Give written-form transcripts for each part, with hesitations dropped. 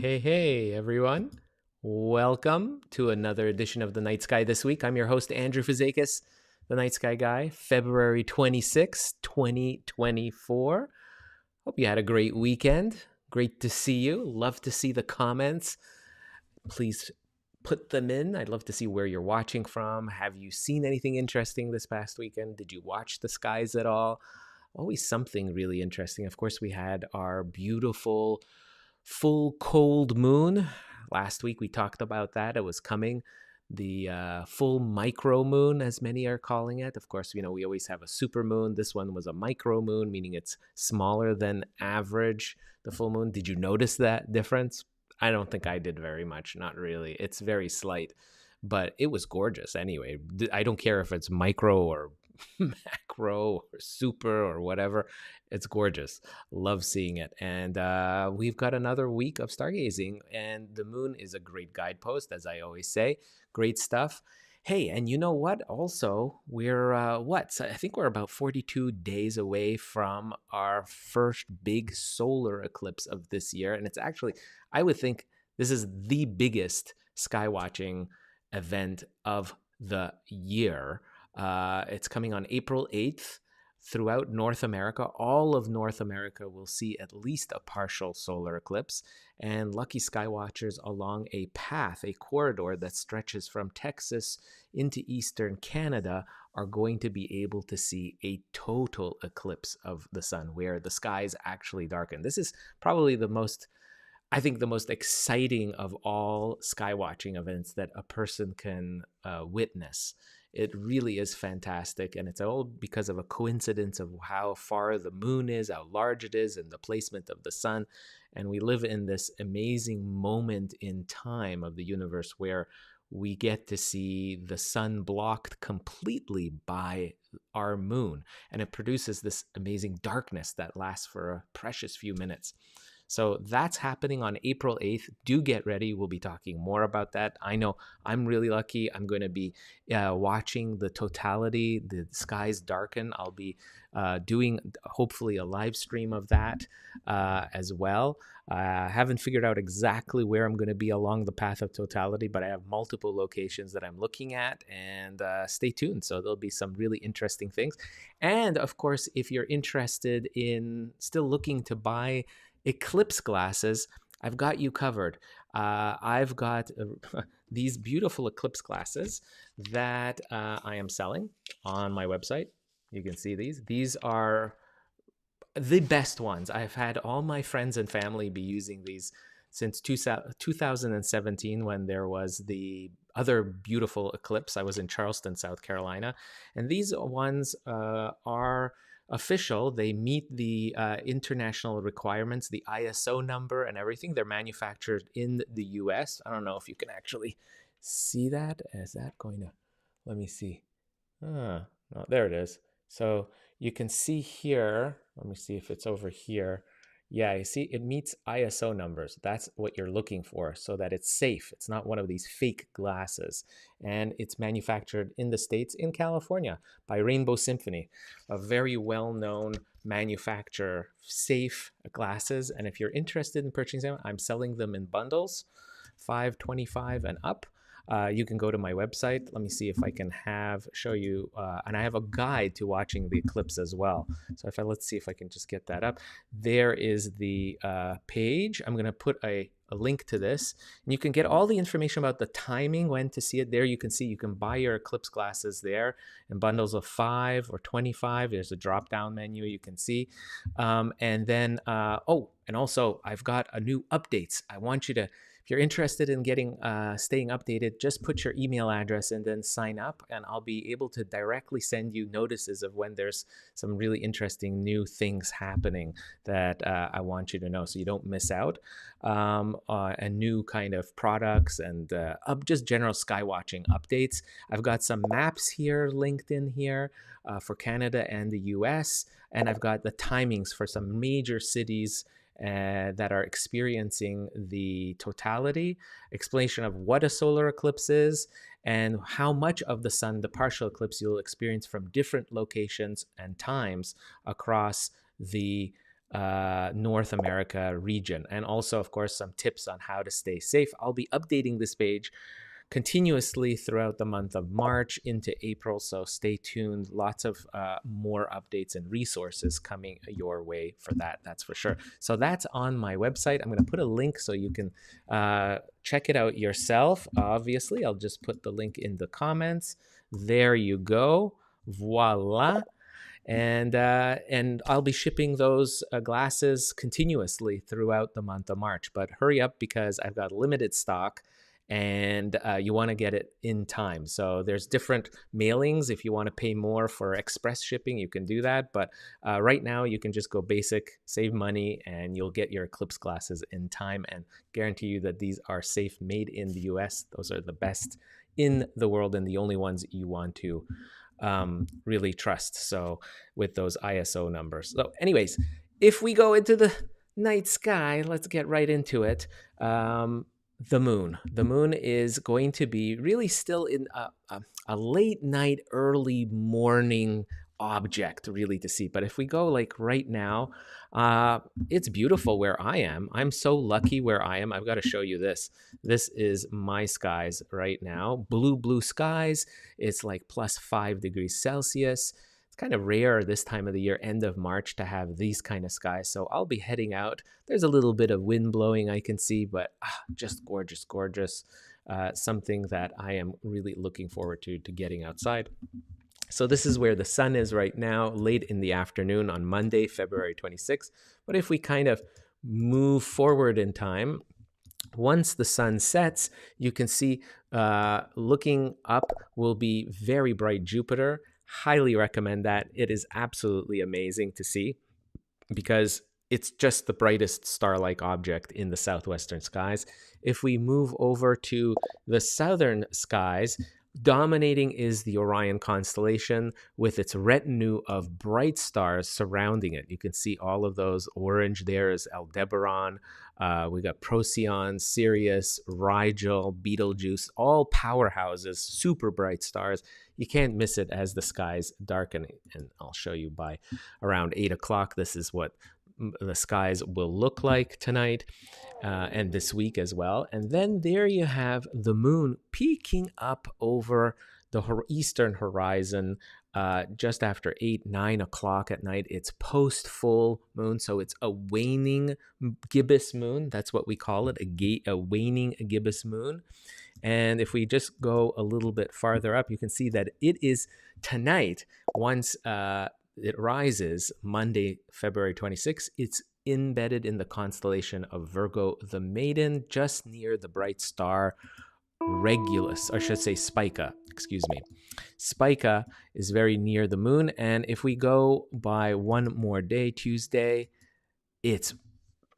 Hey, everyone. Welcome to another edition of The Night Sky This Week. I'm your host, Andrew Fazekas, The Night Sky Guy, February 26, 2024. Hope you had a great weekend. Great to see you. Love to see the comments. Please put them in. I'd love to see where you're watching from. Have you seen anything interesting this past weekend? Did you watch the skies at all? Always something really interesting. Of course, we had our beautiful full cold moon. Last week we talked about that. It was coming. The full micro moon, as many are calling it. Of course, we always have a super moon. This one was a micro moon, meaning it's smaller than average, the full moon. Did you notice that difference? I don't think I did very much. Not really. It's very slight, but it was gorgeous anyway. I don't care if it's micro or macro or super or whatever. It's gorgeous. Love seeing it. And we've got another week of stargazing, and the moon is a great guidepost, as I always say. Great stuff. Hey, and you know what? Also, we're So I think we're about 42 days away from our first big solar eclipse of this year. And it's actually, I would think this is the biggest sky watching event of the year. It's coming on April 8th. Throughout North America, all of North America will see at least a partial solar eclipse, and lucky sky watchers along a path, a corridor that stretches from Texas into eastern Canada are going to be able to see a total eclipse of the sun where the skies actually darken. This is probably the most exciting of all sky watching events that a person can witness. It really is fantastic, and it's all because of a coincidence of how far the moon is, how large it is, and the placement of the sun. And we live in this amazing moment in time of the universe where we get to see the sun blocked completely by our moon, and it produces this amazing darkness that lasts for a precious few minutes. So that's happening on April 8th. Do get ready. We'll be talking more about that. I know I'm really lucky. I'm going to be watching the totality, the skies darken. I'll be doing hopefully a live stream of that as well. I haven't figured out exactly where I'm going to be along the path of totality, but I have multiple locations that I'm looking at, and stay tuned. So there'll be some really interesting things. And of course, if you're interested in still looking to buy eclipse glasses, I've got you covered. I've got these beautiful eclipse glasses that I am selling on my website. You can see these. These are the best ones. I've had all my friends and family be using these since 2017 when there was the other beautiful eclipse. I was in Charleston, South Carolina. And these ones are official. They meet the international requirements, the ISO number and everything. They're manufactured in the US. I don't know if you can actually see that. Is that going to, let me see. No, there it is. So you can see here, let me see if it's over here. Yeah, you see it meets ISO numbers. That's what you're looking for so that it's safe. It's not one of these fake glasses. And it's manufactured in the States, in California, by Rainbow Symphony, a very well-known manufacturer, safe glasses. And if you're interested in purchasing them, I'm selling them in bundles, $5.25 and up. You can go to my website. Let me see if I can show you, and I have a guide to watching the eclipse as well. So let's see if I can just get that up. There is the page. I'm going to put a link to this, and you can get all the information about the timing, when to see it. There you can see you can buy your eclipse glasses there in bundles of 5 or 25. There's a drop down menu you can see, and then and also I've got a new updates. I want you to, if you're interested in staying updated, just put your email address and then sign up, and I'll be able to directly send you notices of when there's some really interesting new things happening that I want you to know so you don't miss out. And new kind of products and just general sky watching updates. I've got some maps here linked in here for Canada and the US, and I've got the timings for some major cities that are experiencing the totality, explanation of what a solar eclipse is, and how much of the sun, the partial eclipse, you'll experience from different locations and times across the North America region. And also, of course, some tips on how to stay safe. I'll be updating this page continuously throughout the month of March into April. So stay tuned. Lots of more updates and resources coming your way for that. That's for sure. So that's on my website. I'm going to put a link so you can check it out yourself. Obviously, I'll just put the link in the comments. There you go. Voila. And I'll be shipping those glasses continuously throughout the month of March. But hurry up because I've got limited stock, and you want to get it in time. So there's different mailings. If you want to pay more for express shipping, you can do that. But right now, you can just go basic, save money, and you'll get your Eclipse glasses in time. And guarantee you that these are safe, made in the US. Those are the best in the world and the only ones you want to really trust. So with those ISO numbers. So anyways, if we go into the night sky, let's get right into it. The moon is going to be really still in a late night, early morning object really to see. But if we go like right now, it's beautiful where I am. I'm so lucky where I am. I've got to show you this. This is my skies right now. Blue skies. It's like plus 5 degrees Celsius. It's kind of rare this time of the year, end of March, to have these kind of skies. So I'll be heading out. There's a little bit of wind blowing I can see, but just gorgeous, gorgeous. Something that I am really looking forward to getting outside. So this is where the sun is right now, late in the afternoon on Monday, February 26th. But if we kind of move forward in time, once the sun sets, you can see looking up will be very bright Jupiter. Highly recommend that. It is absolutely amazing to see because it's just the brightest star-like object in the southwestern skies. If we move over to the southern skies, dominating is the Orion constellation with its retinue of bright stars surrounding it. You can see all of those. Orange there is Aldebaran. We got Procyon, Sirius, Rigel, Betelgeuse, all powerhouses, super bright stars. You can't miss it as the skies darken. And I'll show you by around 8 o'clock. This is what the skies will look like tonight and this week as well. And then there you have the moon peeking up over the eastern horizon just after 9 o'clock at night. It's post full moon, so it's a waning gibbous moon. That's what we call it, a waning gibbous moon. And if we just go a little bit farther up, you can see that it is tonight, once it rises Monday, February 26th, it's embedded in the constellation of Virgo the Maiden, just near the bright star Regulus, or I should say Spica, excuse me. Spica is very near the moon, and if we go by one more day, Tuesday, it's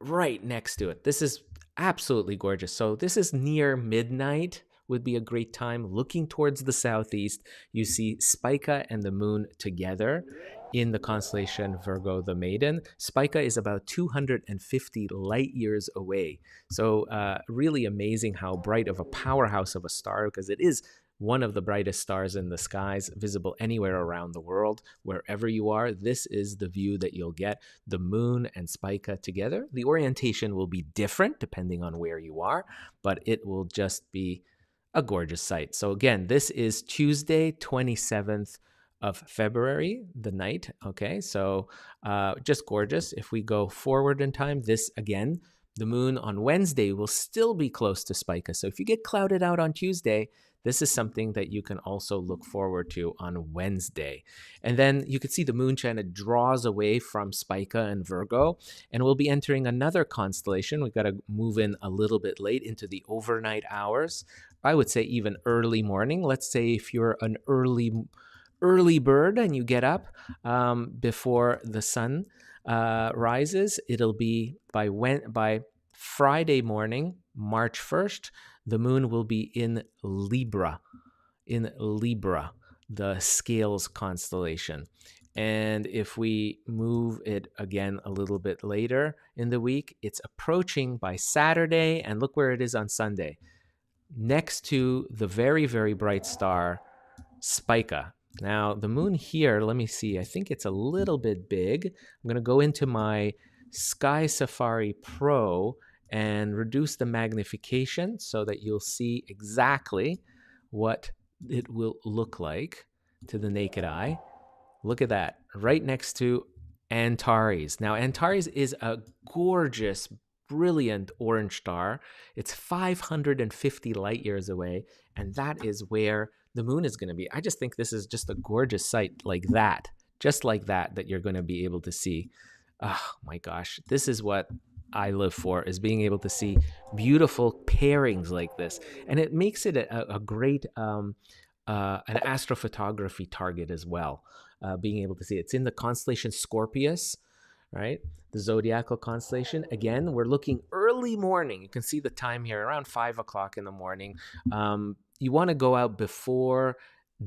right next to it. This is absolutely gorgeous. So this is near midnight, would be a great time. Looking towards the southeast, you see Spica and the moon together in the constellation Virgo the Maiden. Spica is about 250 light years away. So really amazing how bright of a powerhouse of a star, because it is one of the brightest stars in the skies, visible anywhere around the world. Wherever you are, this is the view that you'll get. The moon and Spica together. The orientation will be different depending on where you are, but it will just be a gorgeous sight. So again, this is Tuesday, 27th of February, the night. Okay, so just gorgeous. If we go forward in time, this again, the moon on Wednesday will still be close to Spica. So if you get clouded out on Tuesday, this is something that you can also look forward to on Wednesday. And then you can see the moon kind of draws away from Spica and Virgo, and we'll be entering another constellation. We've got to move in a little bit late into the overnight hours. I would say even early morning. Let's say if you're an early bird and you get up before the sun rises, it'll be by Friday morning, March 1st, the moon will be in Libra, the Scales constellation. And if we move it again a little bit later in the week, it's approaching by Saturday, and look where it is on Sunday, next to the very, very bright star Spica. Now, the moon here, let me see, I think it's a little bit big. I'm going to go into my Sky Safari Pro and reduce the magnification so that you'll see exactly what it will look like to the naked eye. Look at that, right next to Antares. Now, Antares is a gorgeous, brilliant orange star. It's 550 light years away, and that is where the moon is going to be. I just think this is just a gorgeous sight like that, just like that, that you're going to be able to see. Oh my gosh, this is what I live for, is being able to see beautiful pairings like this. And it makes it a great an astrophotography target as well. Being able to see it's in the constellation Scorpius, right? The zodiacal constellation. Again, we're looking early morning. You can see the time here, around 5 o'clock in the morning. You want to go out before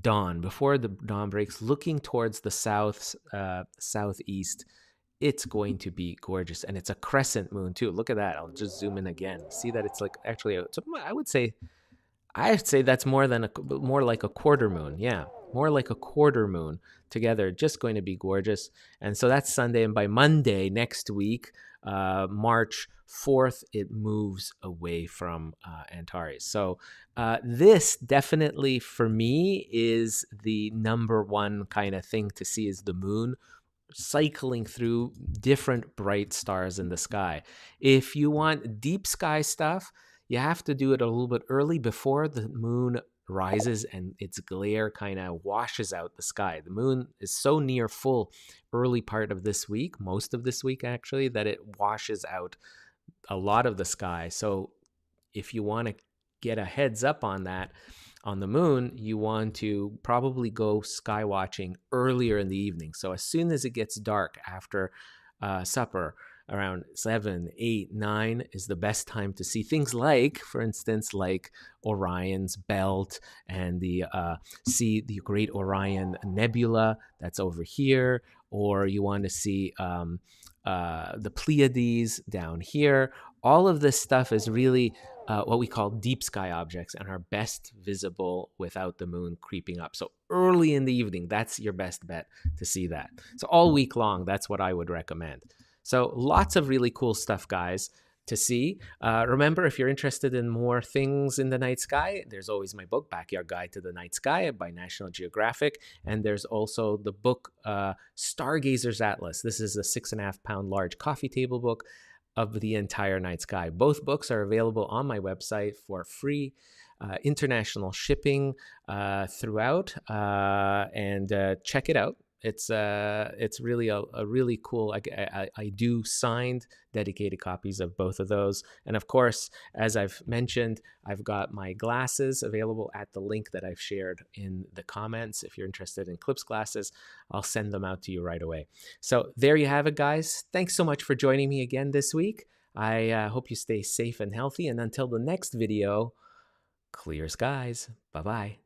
dawn, before the dawn breaks, looking towards the southeast. It's going to be gorgeous, and it's a crescent moon too. Look at that. I'll just zoom in again. See that it's like actually, I'd say that's more like a quarter moon. Yeah, more like a quarter moon together. Just going to be gorgeous. And so that's Sunday. And by Monday next week, March 4th, it moves away from Antares. So this definitely for me is the number one kind of thing to see, is the moon cycling through different bright stars in the sky. If you want deep sky stuff, you have to do it a little bit early before the moon rises and its glare kind of washes out the sky. The moon is so near full early part of this week, most of this week actually, that it washes out a lot of the sky. So if you want to get a heads up on that, on the moon, you want to probably go sky watching earlier in the evening. So as soon as it gets dark after supper, around 7, 8, 9 is the best time to see things like, for instance, like Orion's belt, and see the Great Orion Nebula that's over here, or you want to see the Pleiades down here. All of this stuff is really what we call deep sky objects, and are best visible without the moon creeping up. So early in the evening, that's your best bet to see that. So all week long, that's what I would recommend. So lots of really cool stuff, guys, to see. Remember, if you're interested in more things in the night sky, there's always my book, Backyard Guide to the Night Sky by National Geographic. And there's also the book, Stargazer's Atlas. This is a 6.5-pound large coffee table book of the entire night sky. Both books are available on my website for free international shipping throughout, and check it out. It's really a really cool. I do signed, dedicated copies of both of those, and of course, as I've mentioned, I've got my glasses available at the link that I've shared in the comments. If you're interested in Clips glasses, I'll send them out to you right away. So there you have it, guys. Thanks so much for joining me again this week. I hope you stay safe and healthy, and until the next video, clear skies. Bye bye.